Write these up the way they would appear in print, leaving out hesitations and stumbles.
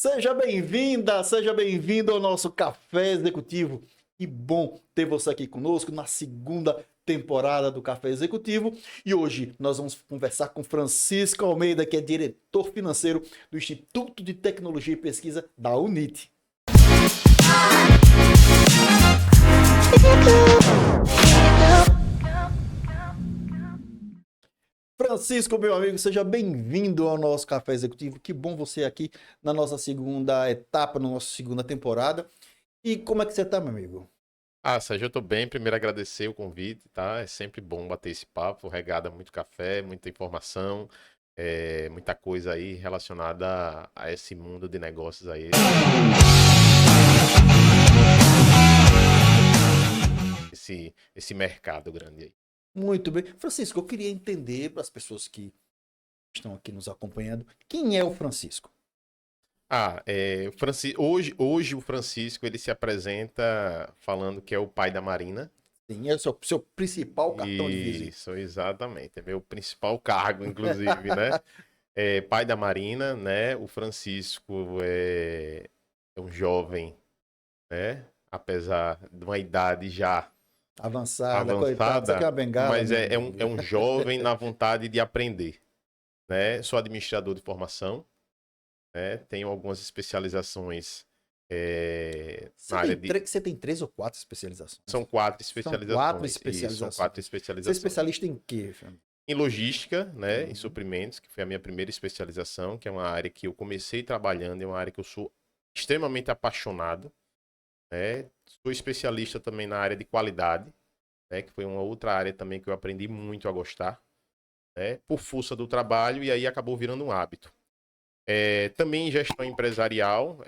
Seja bem-vinda, seja bem-vindo ao nosso Café Executivo. Que bom ter você aqui conosco na segunda temporada do Café Executivo. E hoje nós vamos conversar com Francisco Almeida, que é diretor financeiro do Instituto de Tecnologia e Pesquisa da UNIT. Francisco, meu amigo, seja bem-vindo ao nosso Café Executivo. Que bom você aqui na nossa segunda etapa, na nossa segunda temporada. E como é que você tá, meu amigo? Sérgio, eu tô bem. Primeiro agradecer o convite, tá? É sempre bom bater esse papo, regada a muito café, muita informação, muita coisa aí relacionada a esse mundo de negócios aí. Esse mercado grande aí. Muito bem. Francisco, eu queria entender para as pessoas que estão aqui nos acompanhando, quem é o Francisco? Hoje o Francisco ele se apresenta falando que é o pai da Marina. Sim, é o seu principal cartão de visita. Isso, exatamente. É meu principal cargo, inclusive, né? Pai da Marina, né? O Francisco é um jovem, né? Apesar de uma idade já Avançada, coitado. Isso aqui é avançada, uma bengala, mas meu é amigo. um jovem na vontade de aprender, né? Sou administrador de formação, né? Tenho algumas especializações Você na área tem, de... você tem três ou quatro especializações? São quatro São quatro especializações. Isso, são especializações. quatro Você é especializações. especialista em quê, Fernando? Em logística, né, em Uhum. suprimentos, que foi a minha primeira especialização, que é uma área que eu comecei trabalhando, é uma área que eu sou extremamente apaixonado, né? Sou especialista também na área de qualidade, né, que foi uma outra área também que eu aprendi muito a gostar, né, por força do trabalho e aí acabou virando um hábito. Também em gestão empresarial,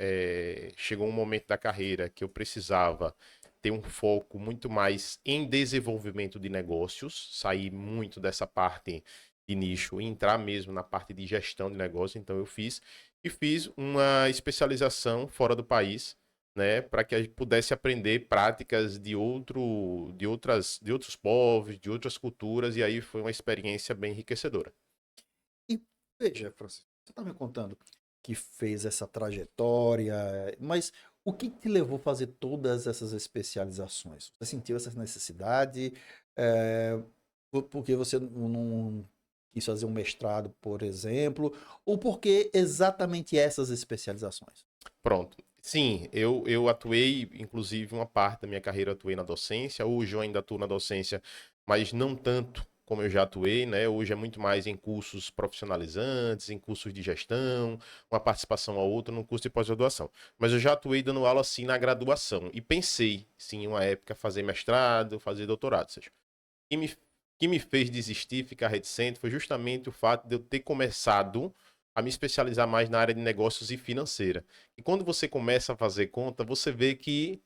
chegou um momento da carreira que eu precisava ter um foco muito mais em desenvolvimento de negócios, sair muito dessa parte de nicho e entrar mesmo na parte de gestão de negócio. Então eu fiz uma especialização fora do país, né, para que a gente pudesse aprender práticas de outros povos, de outras culturas, e aí foi uma experiência bem enriquecedora. E veja, Francisco, você está me contando que fez essa trajetória, mas o que te levou a fazer todas essas especializações? Você sentiu essa necessidade? Porque você não quis fazer um mestrado, por exemplo? Ou porque exatamente essas especializações? Pronto. Sim, eu atuei, inclusive, uma parte da minha carreira eu atuei na docência. Hoje eu ainda atuo na docência, mas não tanto como eu já atuei, né? Hoje é muito mais em cursos profissionalizantes, em cursos de gestão, uma participação a outra no curso de pós-graduação. Mas eu já atuei dando aula, sim, na graduação. E pensei, sim, em uma época, fazer mestrado, fazer doutorado. Ou seja, o que me fez desistir, ficar reticente, foi justamente o fato de eu ter começado a me especializar mais na área de negócios e financeira. E quando você começa a fazer conta, você vê que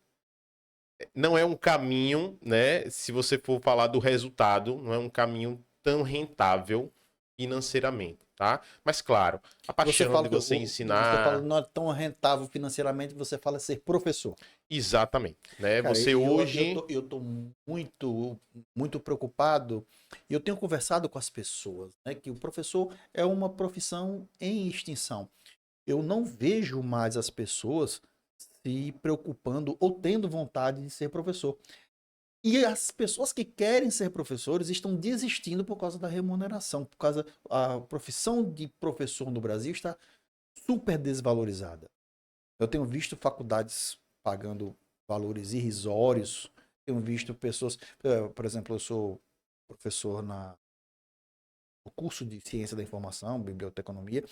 não é um caminho, né? Se você for falar do resultado, não é um caminho tão rentável financeiramente, tá? Mas claro, a Você paixão fala de que você você fala ensinar, não é tão rentável financeiramente, você fala ser professor. exatamente, né? Cara, Você hoje, eu tô muito preocupado. E eu tenho conversado com as pessoas, né, que o professor é uma profissão em extinção. Eu não vejo mais as pessoas se preocupando ou tendo vontade de ser professor. E as pessoas que querem ser professores estão desistindo por causa da remuneração, por causa a profissão de professor no Brasil está super desvalorizada. Eu tenho visto faculdades pagando valores irrisórios. Tenho visto pessoas, por exemplo, eu sou professor no curso de Ciência da Informação, Biblioteconomia,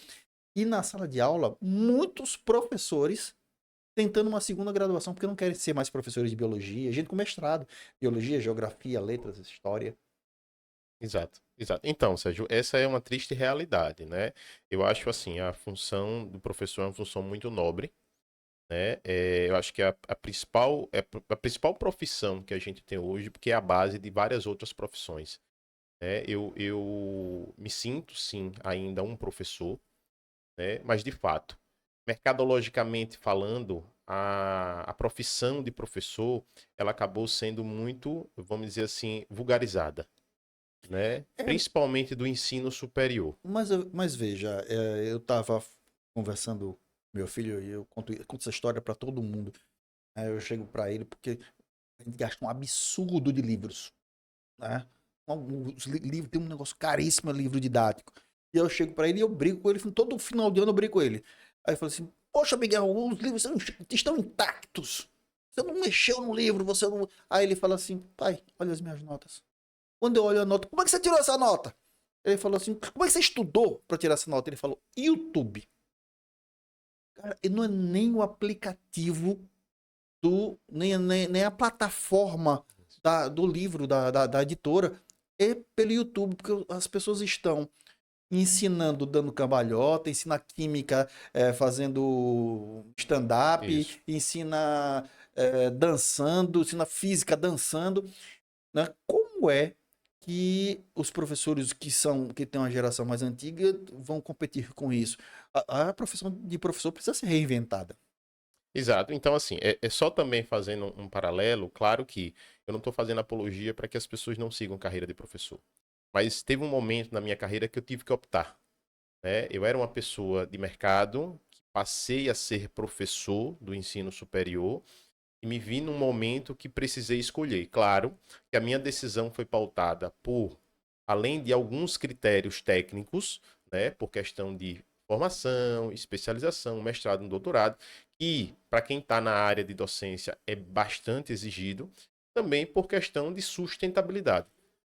e na sala de aula, muitos professores tentando uma segunda graduação porque não querem ser mais professores de biologia, gente com mestrado, biologia, geografia, letras, história. exato, exato. Então, Sérgio, essa é uma triste realidade, né? Eu acho assim, a função do professor é uma função muito nobre, né? Eu acho que a principal profissão que a gente tem hoje, porque é a base de várias outras profissões, né? Eu me sinto, sim, ainda um professor, né? Mas, de fato, mercadologicamente falando, a profissão de professor, ela acabou sendo muito, vamos dizer assim, vulgarizada, né? É, Principalmente do ensino superior. mas veja, eu estava conversando Meu filho, eu conto essa história para todo mundo. Aí eu chego para ele porque a gente gasta um absurdo de livros, né? Os livros tem um negócio caríssimo, é livro didático. E eu chego para ele e eu brigo com ele, todo final de ano eu brigo com ele. Aí eu falo assim: Poxa, Miguel, os livros estão intactos. Você não mexeu no livro, você não. Aí ele fala assim: Pai, olha as minhas notas. Quando eu olho a nota, como é que você tirou essa nota? Ele falou assim: Como é que você estudou para tirar essa nota? Ele falou: YouTube. Cara, e não é nem o aplicativo nem a plataforma do livro, da editora, é pelo YouTube, porque as pessoas estão ensinando, dando cambalhota, ensina química, fazendo stand-up, Isso. ensina dançando, ensina física dançando, né? Como é que os professores que têm uma geração mais antiga vão competir com isso? A profissão de professor precisa ser reinventada. Exato. Então, assim, é só também fazendo um paralelo, claro que eu não estou fazendo apologia para que as pessoas não sigam carreira de professor. Mas teve um momento na minha carreira que eu tive que optar, né? Eu era uma pessoa de mercado, que passei a ser professor do ensino superior e me vi num momento que precisei escolher. Claro que a minha decisão foi pautada por, além de alguns critérios técnicos, né, por questão de formação, especialização, mestrado, doutorado, e para quem está na área de docência é bastante exigido, também por questão de sustentabilidade.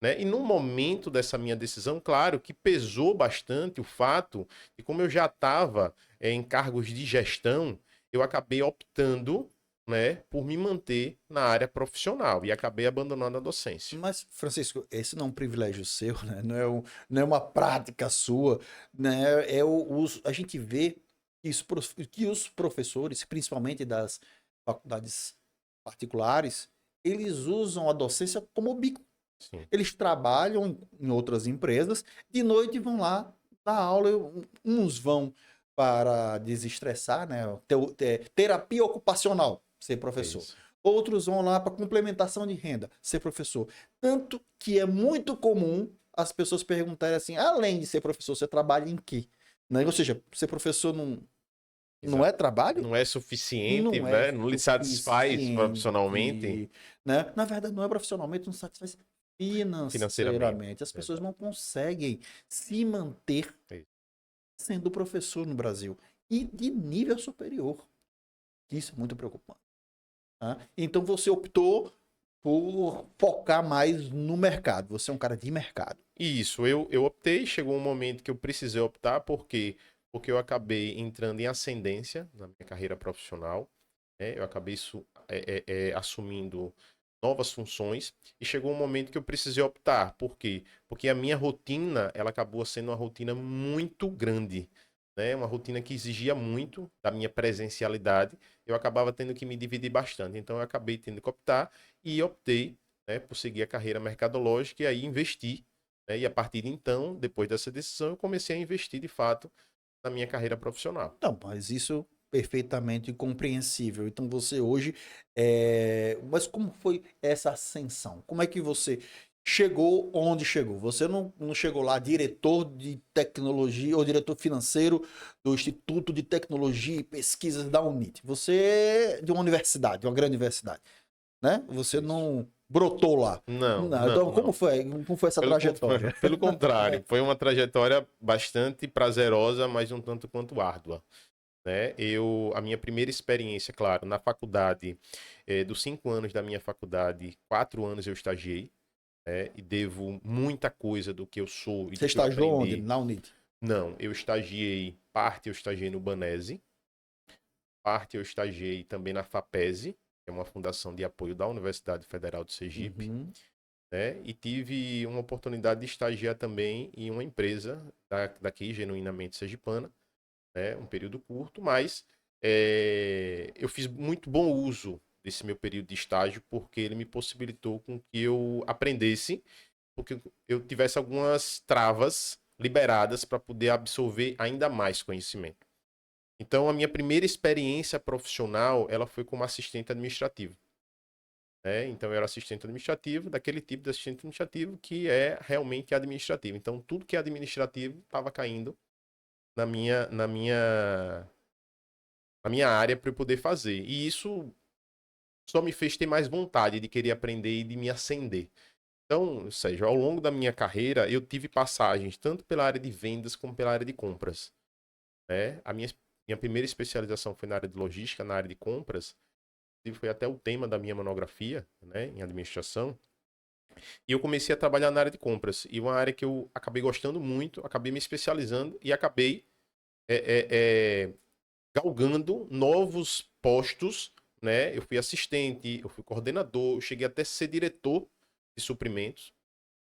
Né? E no momento dessa minha decisão, claro que pesou bastante o fato de como eu já estava em cargos de gestão, eu acabei optando, né, por me manter na área profissional e acabei abandonando a docência. Mas, Francisco, esse não é um privilégio seu, né? Não é uma prática sua, né? A gente vê que os professores, principalmente das faculdades particulares, eles usam a docência como bico. Sim, Eles trabalham em outras empresas, de noite vão lá dar aula. Uns vão para desestressar, né? Terapia ocupacional, ser é professor. isso. Outros vão lá para complementação de renda, ser professor. Tanto que é muito comum as pessoas perguntarem assim: além de ser professor, você trabalha em quê? Né? Ou seja, ser professor não é Exato. trabalho? Não é suficiente, Não é né? Não lhe satisfaz profissionalmente suficiente, né? Na verdade, não é profissionalmente, não satisfaz financeiramente. financeiramente. As pessoas Exato. não conseguem se manter É isso. sendo professor no Brasil e de nível superior. Isso é muito preocupante. Tá? Então você optou por focar mais no mercado. Você é um cara de mercado. Isso, eu optei, chegou um momento que eu precisei optar, porque eu acabei entrando em ascendência na minha carreira profissional, né? Eu acabei assumindo novas funções e chegou um momento que eu precisei optar. Por quê? Porque a minha rotina, ela acabou sendo uma rotina muito grande, né? Uma rotina que exigia muito da minha presencialidade. Eu acabava tendo que me dividir bastante. Então eu acabei tendo que optar e optei, né, por seguir a carreira mercadológica e aí investi, né? E a partir de então, depois dessa decisão, eu comecei a investir de fato na minha carreira profissional. Não, mas isso é perfeitamente compreensível. Então você hoje. Mas como foi essa ascensão? Como é que você chegou onde chegou? Você não chegou lá diretor de tecnologia ou diretor financeiro do Instituto de Tecnologia e Pesquisas da UNIT. Você é de uma universidade, de uma grande universidade, né? Você Isso. não brotou lá. Não, Não, não, então, não. como foi essa trajetória? Pelo contrário, foi uma trajetória bastante prazerosa, mas um tanto quanto árdua, né? A minha primeira experiência, claro, na faculdade, dos 5 anos da minha faculdade, 4 anos eu estagiei, né? E devo muita coisa do que eu sou e Você do que eu estagiou onde? aprendi. Na UNIT? Não, parte eu estagiei no Banese, parte eu estagiei também na FAPESE, que é uma fundação de apoio da Universidade Federal de Sergipe, Uhum. né? E tive uma oportunidade de estagiar também em uma empresa daqui, genuinamente sergipana, né? Um período curto, mas eu fiz muito bom uso desse meu período de estágio porque ele me possibilitou com que eu aprendesse, porque eu tivesse algumas travas liberadas para poder absorver ainda mais conhecimento. Então, a minha primeira experiência profissional, ela foi como assistente administrativo, né? Então, eu era assistente administrativo, daquele tipo de assistente administrativo que é realmente administrativo. Então, tudo que é administrativo estava caindo na minha na minha área para eu poder fazer. E isso só me fez ter mais vontade de querer aprender e de me ascender. Então, Sérgio, ao longo da minha carreira, eu tive passagens tanto pela área de vendas como pela área de compras, né? Minha primeira especialização foi na área de logística, na área de compras, e foi até o tema da minha monografia, né, em administração. E eu comecei a trabalhar na área de compras, e uma área que eu acabei gostando muito, acabei me especializando e acabei é, é, é, galgando novos postos, né? Eu fui assistente, eu fui coordenador, eu cheguei até a ser diretor de suprimentos,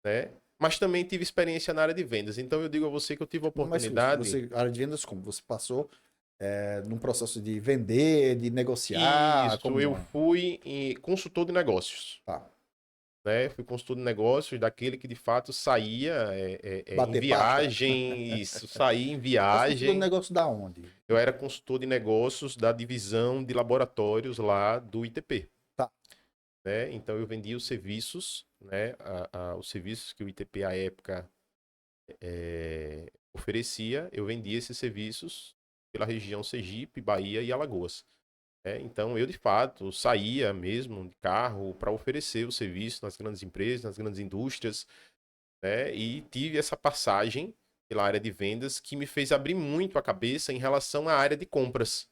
né? Mas também tive experiência na área de vendas. Então eu digo a você que eu tive a Mas oportunidade. você, área de vendas como? Você passou num processo de vender, de negociar, Isso, eu como... fui consultor de negócios. Tá. Né? Fui consultor de negócios daquele que de fato saía em Bater papo? viagem, isso, saía em Mas consultor de viagem. negócio da onde? Eu era consultor de negócios da divisão de laboratórios lá do ITP. Tá. Né? Então eu vendia os serviços, né? Os serviços que o ITP à época oferecia, eu vendia esses serviços pela região Sergipe, Bahia e Alagoas. Né? Então eu de fato saía mesmo de carro para oferecer o serviço nas grandes empresas, nas grandes indústrias, né? E tive essa passagem pela área de vendas que me fez abrir muito a cabeça em relação à área de compras,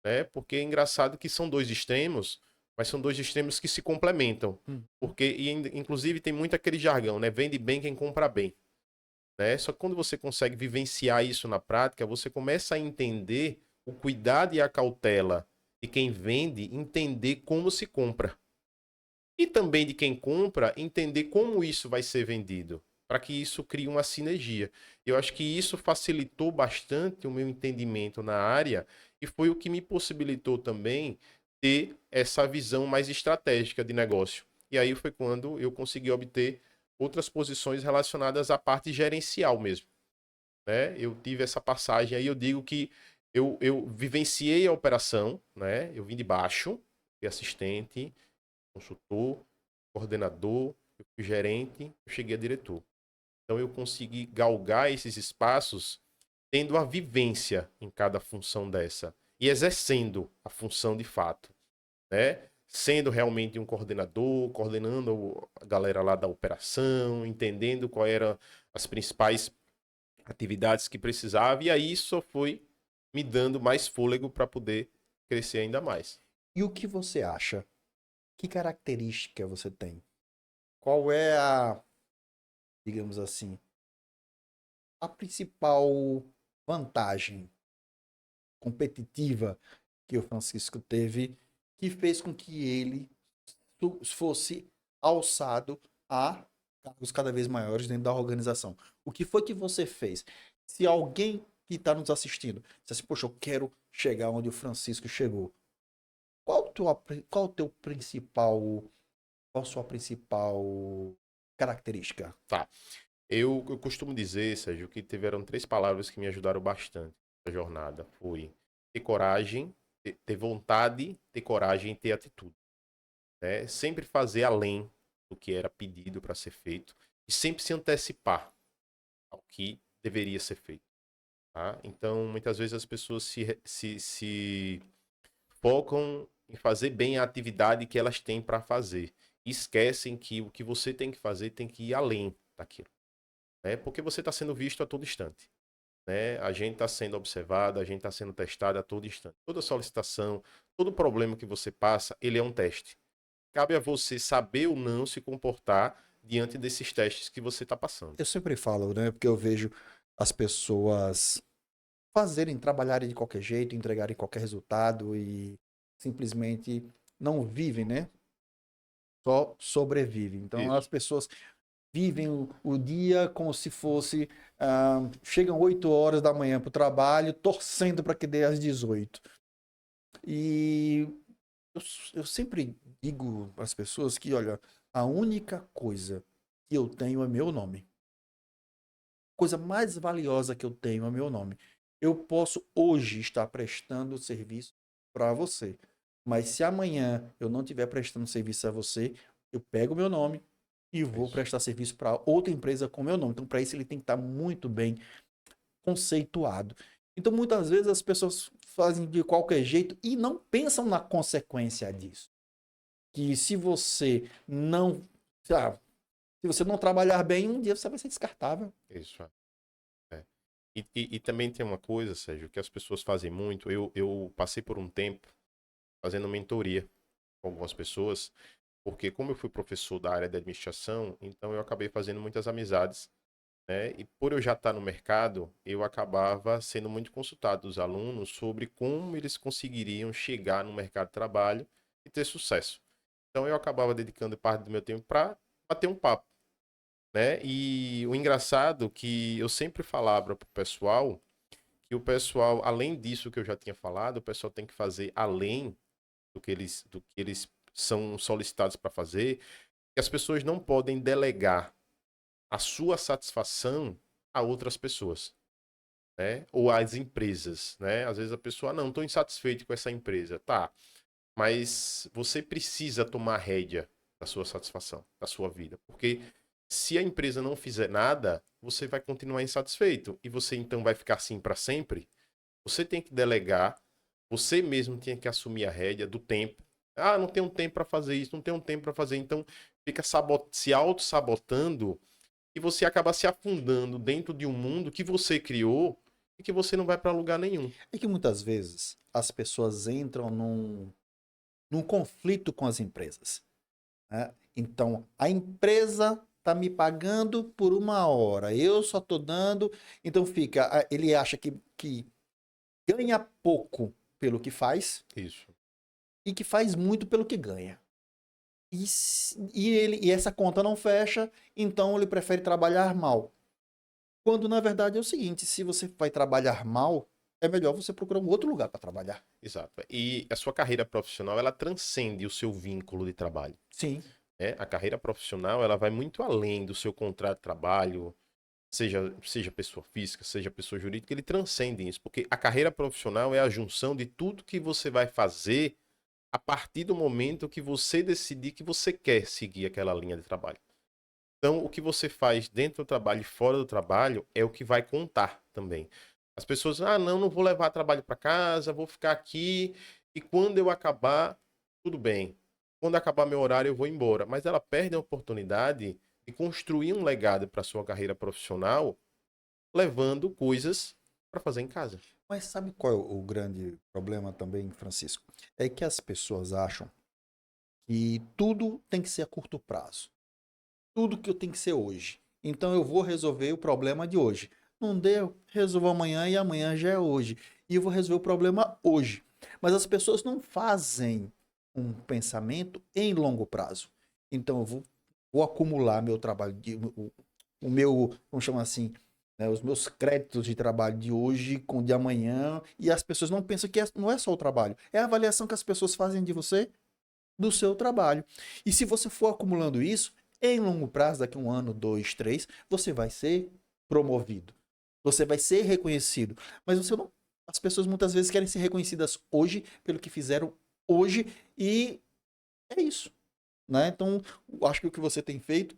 né? Porque é engraçado que são dois extremos, mas são dois extremos que se complementam. Porque, inclusive, tem muito aquele jargão, né? Vende bem quem compra bem. Né? Só que quando você consegue vivenciar isso na prática, você começa a entender o cuidado e a cautela de quem vende, entender como se compra. E também de quem compra, entender como isso vai ser vendido, para que isso crie uma sinergia. Eu acho que isso facilitou bastante o meu entendimento na área e foi o que me possibilitou também ter essa visão mais estratégica de negócio. E aí foi quando eu consegui obter outras posições relacionadas à parte gerencial mesmo. Né? Eu tive essa passagem aí, eu digo que eu vivenciei a operação, né? Eu vim de baixo, fui assistente, consultor, coordenador, eu fui gerente, eu cheguei a diretor. Então eu consegui galgar esses espaços tendo a vivência em cada função dessa e exercendo a função de fato, né? Sendo realmente um coordenador, coordenando a galera lá da operação, entendendo qual eram as principais atividades que precisava e aí isso foi me dando mais fôlego para poder crescer ainda mais. E o que você acha? Que característica você tem? Qual é a, digamos assim, a principal vantagem competitiva que o Francisco teve que fez com que ele fosse alçado a cargos cada vez maiores dentro da organização? O que foi que você fez? Se alguém que está nos assistindo disse assim, poxa, eu quero chegar onde o Francisco chegou, qual o teu principal, qual a sua principal característica? Tá. Eu costumo dizer, Sérgio, que tiveram três palavras que me ajudaram bastante na jornada. Foi ter coragem, ter vontade, ter coragem e ter atitude. Né? Sempre fazer além do que era pedido para ser feito e sempre se antecipar ao que deveria ser feito. Tá? Então, muitas vezes as pessoas se focam em fazer bem a atividade que elas têm para fazer e esquecem que o que você tem que fazer tem que ir além daquilo. Né? Porque você está sendo visto a todo instante. Né? A gente está sendo observado, a gente está sendo testado a todo instante. Toda solicitação, todo problema que você passa, ele é um teste. Cabe a você saber ou não se comportar diante desses testes que você está passando. Eu sempre falo, né? Porque eu vejo as pessoas trabalharem de qualquer jeito, entregarem qualquer resultado e simplesmente não vivem, né? Só sobrevivem. Então as Isso. pessoas vivem o dia como se fosse. Chegam 8 horas da manhã para o trabalho, torcendo para que dê às 18. E eu, eu sempre digo para as pessoas que, olha, a única coisa que eu tenho é meu nome. A coisa mais valiosa que eu tenho é meu nome. Eu posso hoje estar prestando serviço para você, mas se amanhã eu não estiver prestando serviço a você, eu pego meu nome e vou Isso. prestar serviço para outra empresa com meu nome. Então, para isso, ele tem que estar muito bem conceituado. Então, muitas vezes as pessoas fazem de qualquer jeito e não pensam na consequência disso. Que se você não, sei lá, se você não trabalhar bem, um dia você vai ser descartável. Isso. É. E também tem uma coisa, Sérgio, que as pessoas fazem muito. Eu passei por um tempo fazendo mentoria com algumas pessoas, porque como eu fui professor da área de administração, então eu acabei fazendo muitas amizades, né? E por eu já estar no mercado, eu acabava sendo muito consultado dos alunos sobre como eles conseguiriam chegar no mercado de trabalho e ter sucesso. Então eu acabava dedicando parte do meu tempo para bater um papo, né? E o engraçado que eu sempre falava para o pessoal que o pessoal, além disso que eu já tinha falado, o pessoal tem que fazer além do que eles são solicitados para fazer, que as pessoas não podem delegar a sua satisfação a outras pessoas, né? Ou às empresas, né? Às vezes a pessoa, não, estou insatisfeito com essa empresa. Tá, mas você precisa tomar rédea da sua satisfação, da sua vida. Porque se a empresa não fizer nada, você vai continuar insatisfeito. E você então vai ficar assim para sempre. Você tem que delegar, você mesmo tem que assumir a rédea do tempo. Ah, não tenho tempo para fazer isso, não tenho tempo para fazer. Então fica se auto-sabotando e você acaba se afundando dentro de um mundo que você criou e que você não vai para lugar nenhum. É que muitas vezes as pessoas entram num conflito com as empresas, né? Então, a empresa está me pagando por 1 hora, eu só estou dando. Então, ele acha que ganha pouco pelo que faz Isso. e que faz muito pelo que ganha. E essa conta não fecha, então ele prefere trabalhar mal. Quando na verdade é o seguinte: se você vai trabalhar mal, é melhor você procurar um outro lugar para trabalhar. Exato. E a sua carreira profissional, ela transcende o seu vínculo de trabalho, Sim. né? A carreira profissional, ela vai muito além do seu contrato de trabalho, seja pessoa física, seja pessoa jurídica, ele transcende isso, porque a carreira profissional é a junção de tudo que você vai fazer a partir do momento que você decidir que você quer seguir aquela linha de trabalho. Então, o que você faz dentro do trabalho e fora do trabalho é o que vai contar também. As pessoas, não, não vou levar trabalho para casa, vou ficar aqui e quando eu acabar, tudo bem. Quando acabar meu horário, eu vou embora. Mas ela perde a oportunidade de construir um legado para sua carreira profissional, levando coisas para fazer em casa. Mas sabe qual é o grande problema também, Francisco? É que as pessoas acham que tudo tem que ser a curto prazo. Tudo que eu tenho que ser hoje. Então eu vou resolver o problema de hoje. Não deu, resolvo amanhã e amanhã já é hoje. E eu vou resolver o problema hoje. Mas as pessoas não fazem um pensamento em longo prazo. Então vou acumular meu trabalho, o meu, vamos chamar assim, né, os meus créditos de trabalho de hoje com o de amanhã. E as pessoas não pensam que não é só o trabalho, é a avaliação que as pessoas fazem de você do seu trabalho. E se você for acumulando isso, em longo prazo, daqui a 1 ano, 2, 3, você vai ser promovido. Você vai ser reconhecido. Mas você não. As pessoas muitas vezes querem ser reconhecidas hoje pelo que fizeram hoje e é isso, né? Então, eu acho que o que você tem feito,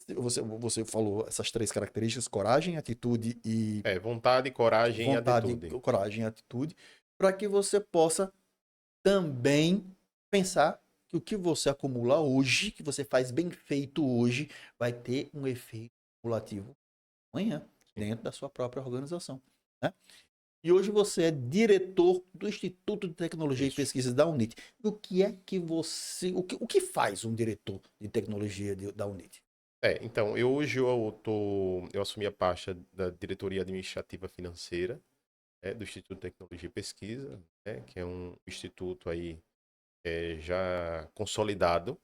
você falou essas 3 características: coragem, atitude e Vontade, coragem e vontade, atitude. coragem e atitude, para que você possa também pensar que o que você acumula hoje, que você faz bem feito hoje, vai ter um efeito cumulativo amanhã, dentro da sua própria organização, né? E hoje você é diretor do Instituto de Tecnologia e Isso. Pesquisas da UNIT. O que é que o que faz um diretor de tecnologia da UNIT? Então, eu assumi a pasta da diretoria administrativa financeira, do Instituto de Tecnologia e Pesquisa, né, que é um instituto aí já consolidado,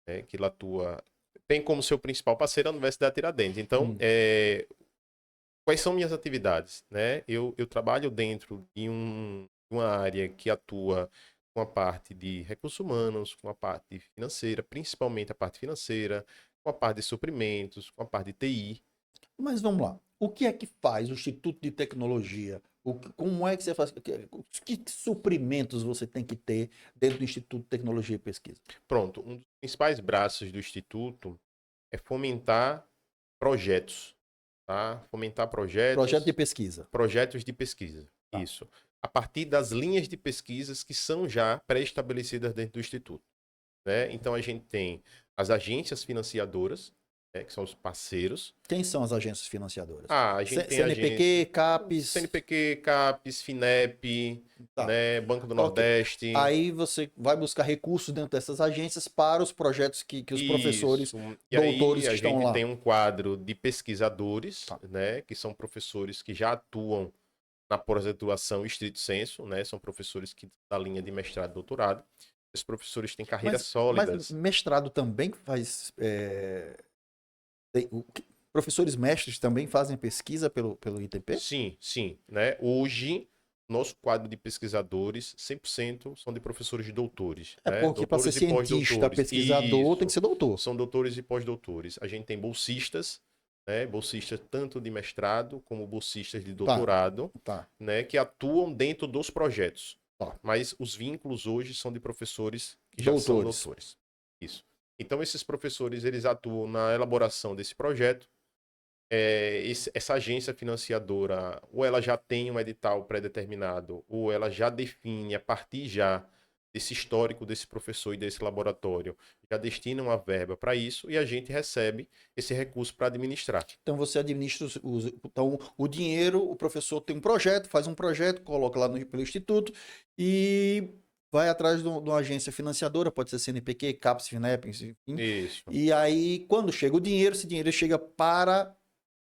né, que ele atua, tem como seu principal parceiro a Universidade Tiradentes. Então, Hum. quais são minhas atividades, né? Eu trabalho dentro de uma área que atua com a parte de recursos humanos, com a parte financeira, principalmente a parte financeira, com a parte de suprimentos, com a parte de TI. Mas vamos lá. O que é que faz o Instituto de Tecnologia? Como é que você faz? Que suprimentos você tem que ter dentro do Instituto de Tecnologia e Pesquisa? Pronto, um dos principais braços do Instituto é fomentar projetos, tá? Fomentar Projeto de projetos, pesquisa. projetos de pesquisa. Tá. Isso. a partir das linhas de pesquisas que são já pré-estabelecidas dentro do Instituto, né? Então, a gente tem as agências financiadoras, né, que são os parceiros. Quem são as agências financiadoras? A gente tem CNPq, CAPES. CNPq, CAPES, FINEP, Tá. né, Banco do Ok. Nordeste. Aí você vai buscar recursos dentro dessas agências para os projetos que os professores, E doutores aí que a estão gente lá. tem um quadro de pesquisadores, Tá. né, que são professores que já atuam na pós-graduação estrito sensu, né, são professores que da linha de mestrado e doutorado. Esses professores têm carreiras Mas sólidas. mestrado também faz. Professores mestres também fazem pesquisa pelo ITP? Sim, sim, né? Hoje, nosso quadro de pesquisadores, 100% são de professores de doutores, É né? porque para ser Doutores e cientista, pós-doutores. pesquisador, tem que Isso. ser doutor. São doutores e pós-doutores. A gente tem bolsistas, né? Bolsistas tanto de mestrado como bolsistas de Tá, doutorado, tá. né? Que atuam dentro dos projetos. Tá. Mas os vínculos hoje são de professores que já são doutores. Isso. Então, esses professores, eles atuam na elaboração desse projeto. Essa agência financiadora, ou ela já tem um edital pré-determinado, ou ela já define, a partir já desse histórico desse professor e desse laboratório, já destina uma verba para isso e a gente recebe esse recurso para administrar. Então você administra então, o dinheiro, o professor tem um projeto, faz um projeto, coloca lá pelo instituto e vai atrás de uma agência financiadora, pode ser CNPq, CAPES, FINEP, enfim. Isso. E aí, quando chega o dinheiro, esse dinheiro chega para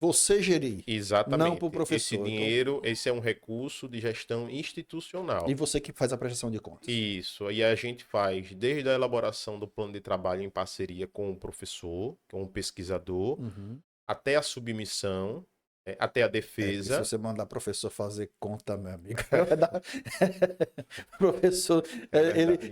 você gerir, Exatamente. não para o professor. Esse dinheiro, esse é um recurso de gestão institucional. E você que faz a prestação de contas. Isso. E a gente faz desde a elaboração do plano de trabalho em parceria com o professor, com o pesquisador, até a submissão, até a defesa. Se você mandar professor fazer conta, meu amigo, professor,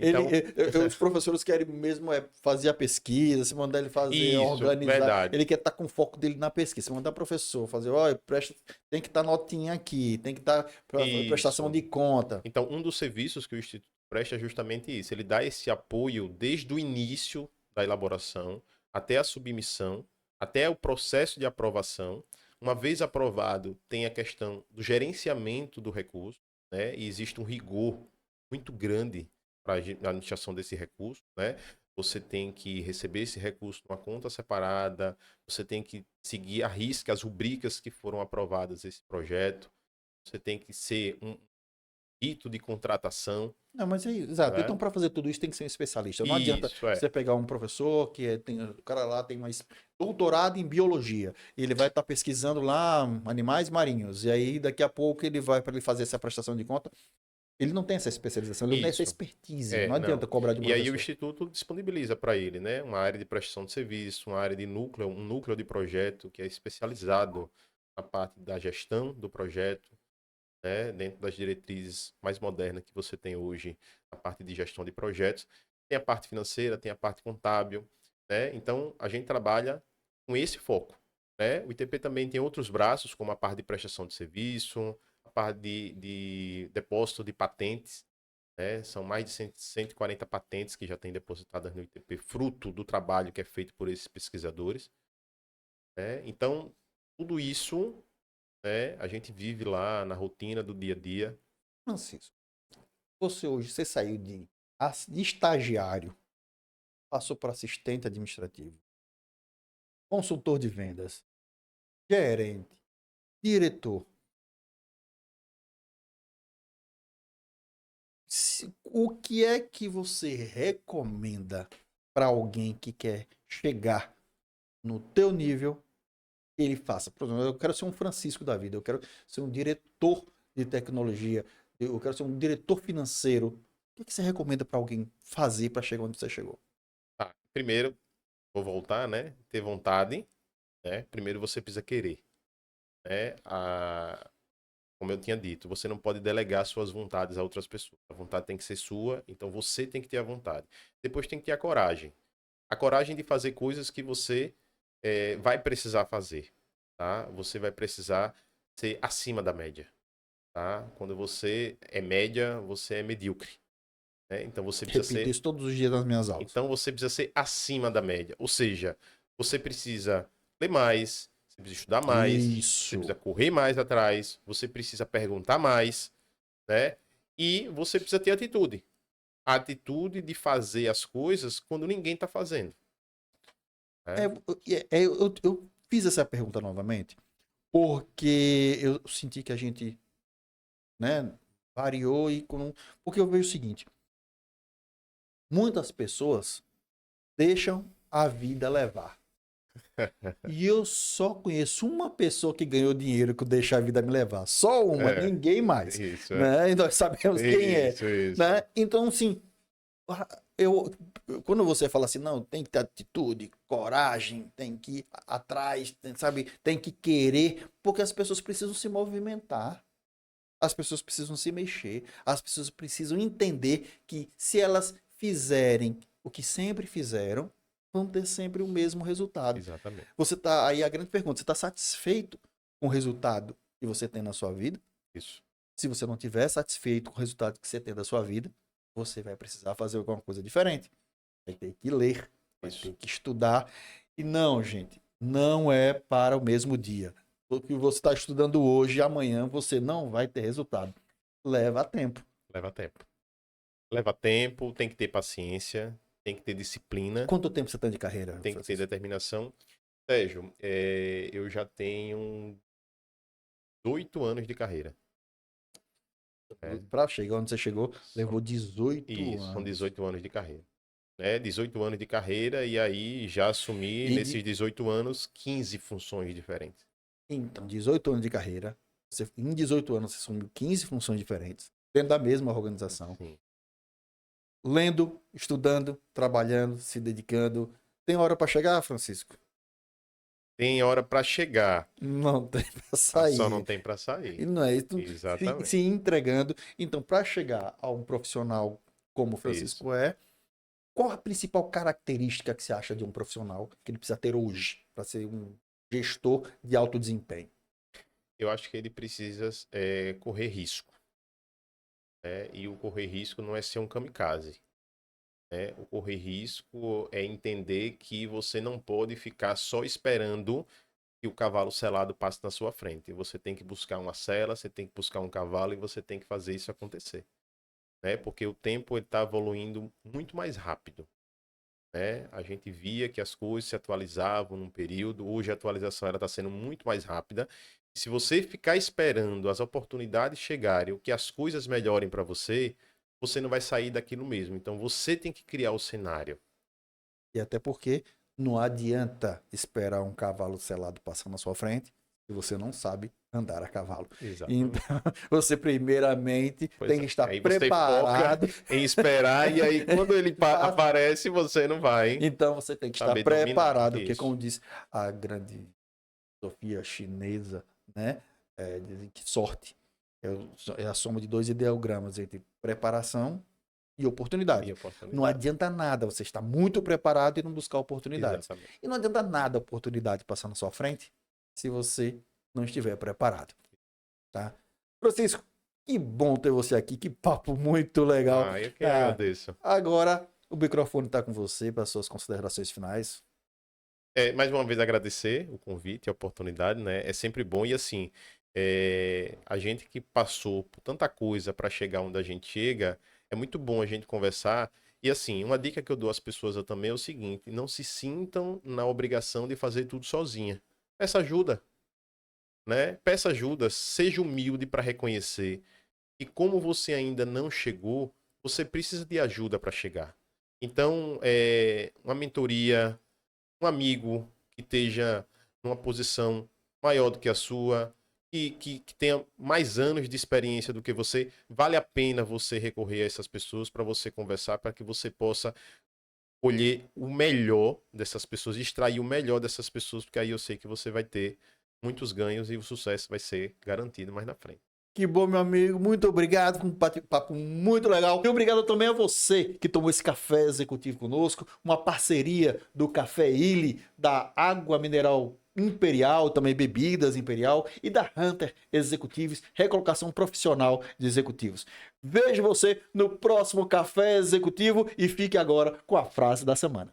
Então... os professores querem mesmo fazer a pesquisa, se mandar ele fazer, Isso, organizar, verdade. ele quer estar com foco dele na pesquisa. Se mandar professor fazer, olha, tem que estar notinha aqui, tem que estar prestação de conta. Então, um dos serviços que o Instituto presta é justamente isso. Ele dá esse apoio desde o início da elaboração até a submissão, até o processo de aprovação. Uma vez aprovado, tem a questão do gerenciamento do recurso, né? E existe um rigor muito grande para a administração desse recurso, né? Você tem que receber esse recurso numa conta separada, você tem que seguir à risca as rubricas que foram aprovadas nesse projeto, você tem que ser um rito de contratação. Não, mas é exato. Né? Então, para fazer tudo isso, tem que ser um especialista. Não adianta você pegar um professor o cara lá tem mais doutorado em biologia. E ele vai estar pesquisando lá animais marinhos. E aí, daqui a pouco, ele vai para ele fazer essa prestação de conta. Ele não tem essa especialização, ele não tem essa expertise. Não adianta cobrar de um professor. E aí o Instituto disponibiliza para ele, né? Uma área de prestação de serviço, uma área de núcleo, um núcleo de projeto que é especializado na parte da gestão do projeto, né, dentro das diretrizes mais modernas que você tem hoje, a parte de gestão de projetos. Tem a parte financeira, tem a parte contábil, né? Então, a gente trabalha com esse foco, né? O ITP também tem outros braços, como a parte de prestação de serviço, a parte de depósito de patentes, né? São mais de 140 patentes que já têm depositadas no ITP, fruto do trabalho que é feito por esses pesquisadores. Né? Então, tudo isso... a gente vive lá na rotina do dia a dia. Francisco, você saiu de estagiário, passou para assistente administrativo, consultor de vendas, gerente, diretor. O que é que você recomenda para alguém que quer chegar no teu nível? Ele faça. Por exemplo, eu quero ser um Francisco da vida, eu quero ser um diretor de tecnologia, eu quero ser um diretor financeiro. O que você recomenda para alguém fazer para chegar onde você chegou? Primeiro, vou voltar, né? Ter vontade, né? Primeiro você precisa querer, né? Como eu tinha dito, você não pode delegar suas vontades a outras pessoas. A vontade tem que ser sua, então você tem que ter a vontade. Depois tem que ter a coragem. A coragem de fazer coisas que você vai precisar fazer, tá? Você vai precisar ser acima da média, tá? Quando você é média, você é medíocre, né? Então você precisa Repito isso todos os dias nas minhas aulas. Então você precisa ser acima da média, ou seja, você precisa ler mais, você precisa estudar mais, você precisa correr mais atrás, você precisa perguntar mais, né? E você precisa ter atitude. A atitude de fazer as coisas quando ninguém está fazendo. É, Né? eu fiz essa pergunta novamente porque eu senti que a gente, né, variou porque eu vejo o seguinte, muitas pessoas deixam a vida levar. E eu só conheço uma pessoa que ganhou dinheiro que deixa a vida me levar. Só uma, É, ninguém mais. isso, é. Né? E nós sabemos quem é. Isso. Né? Então, assim, eu, quando você fala assim, não, tem que ter atitude, coragem, tem que ir atrás, sabe? Tem que querer, porque as pessoas precisam se movimentar. As pessoas precisam se mexer. As pessoas precisam entender que se elas fizerem o que sempre fizeram, vão ter sempre o mesmo resultado. Exatamente. Você tá aí a grande pergunta, você está satisfeito com o resultado que você tem na sua vida? Isso. Se você não tiver satisfeito com o resultado que você tem da sua vida, você vai precisar fazer alguma coisa diferente. Vai ter que ler, vai ter que estudar. E não, gente, não é para o mesmo dia. O que você está estudando hoje e amanhã você não vai ter resultado. Leva tempo. Leva tempo. Leva tempo, tem que ter paciência, tem que ter disciplina. Quanto tempo você tem de carreira? Tem que ter determinação. Sérgio, eu já tenho 18 anos de carreira. Para chegar onde você chegou, levou 18 Isso, anos. são 18 anos de carreira. 18 anos de carreira e aí já assumi, nesses 18 anos, 15 funções diferentes. Então, 18 anos de carreira, em 18 anos você assumiu 15 funções diferentes, dentro da mesma organização. Sim. Lendo, estudando, trabalhando, se dedicando. Tem hora para chegar, Francisco? Tem hora para chegar. Não tem para sair. Só não tem para sair. E não é isso. Exatamente. Se entregando. Então, para chegar a um profissional como o Francisco qual a principal característica que você acha de um profissional que ele precisa ter hoje para ser um gestor de alto desempenho? Eu acho que ele precisa correr risco. E o correr risco não é ser um kamikaze. O correr risco é entender que você não pode ficar só esperando que o cavalo selado passe na sua frente. Você tem que buscar uma sela, você tem que buscar um cavalo e você tem que fazer isso acontecer. Porque o tempo está evoluindo muito mais rápido. A gente via que as coisas se atualizavam num período, hoje a atualização está sendo muito mais rápida. E se você ficar esperando as oportunidades chegarem, ou que as coisas melhorem para você, você não vai sair daquilo mesmo. Então você tem que criar o cenário. E até porque não adianta esperar um cavalo selado passar na sua frente se você não sabe andar a cavalo. Exatamente. Então, você primeiramente tem que estar preparado em esperar, e aí quando ele aparece, você não vai. Então você tem que estar preparado, porque como diz a grande filosofia chinesa, né? Dizem que sorte é a soma de 2 ideogramas entre preparação e oportunidade. Não adianta nada você estar muito preparado e não buscar oportunidades. Exatamente. E não adianta nada a oportunidade passar na sua frente se você não estiver preparado. Tá? Francisco, que bom ter você aqui. Que papo muito legal. Eu que agradeço. Agora o microfone está com você para suas considerações finais. Mais uma vez agradecer o convite, a oportunidade, né? É sempre bom. E assim, a gente que passou por tanta coisa para chegar onde a gente chega, é muito bom a gente conversar. E assim, uma dica que eu dou às pessoas também é o seguinte: não se sintam na obrigação de fazer tudo sozinha. Peça ajuda, né? Peça ajuda, seja humilde para reconhecer que como você ainda não chegou, você precisa de ajuda para chegar. Então, uma mentoria, um amigo que esteja numa posição maior do que a sua, que tenha mais anos de experiência do que você, vale a pena você recorrer a essas pessoas para você conversar, para que você possa colher o melhor dessas pessoas, extrair o melhor dessas pessoas, porque aí eu sei que você vai ter muitos ganhos e o sucesso vai ser garantido mais na frente. Que bom, meu amigo. Muito obrigado. Um papo muito legal. E obrigado também a você que tomou esse café executivo conosco. Uma parceria do Café Illy, da Água Mineral Imperial, também Bebidas Imperial, e da Hunter Executivos, recolocação profissional de executivos. Vejo você no próximo Café Executivo e fique agora com a frase da semana.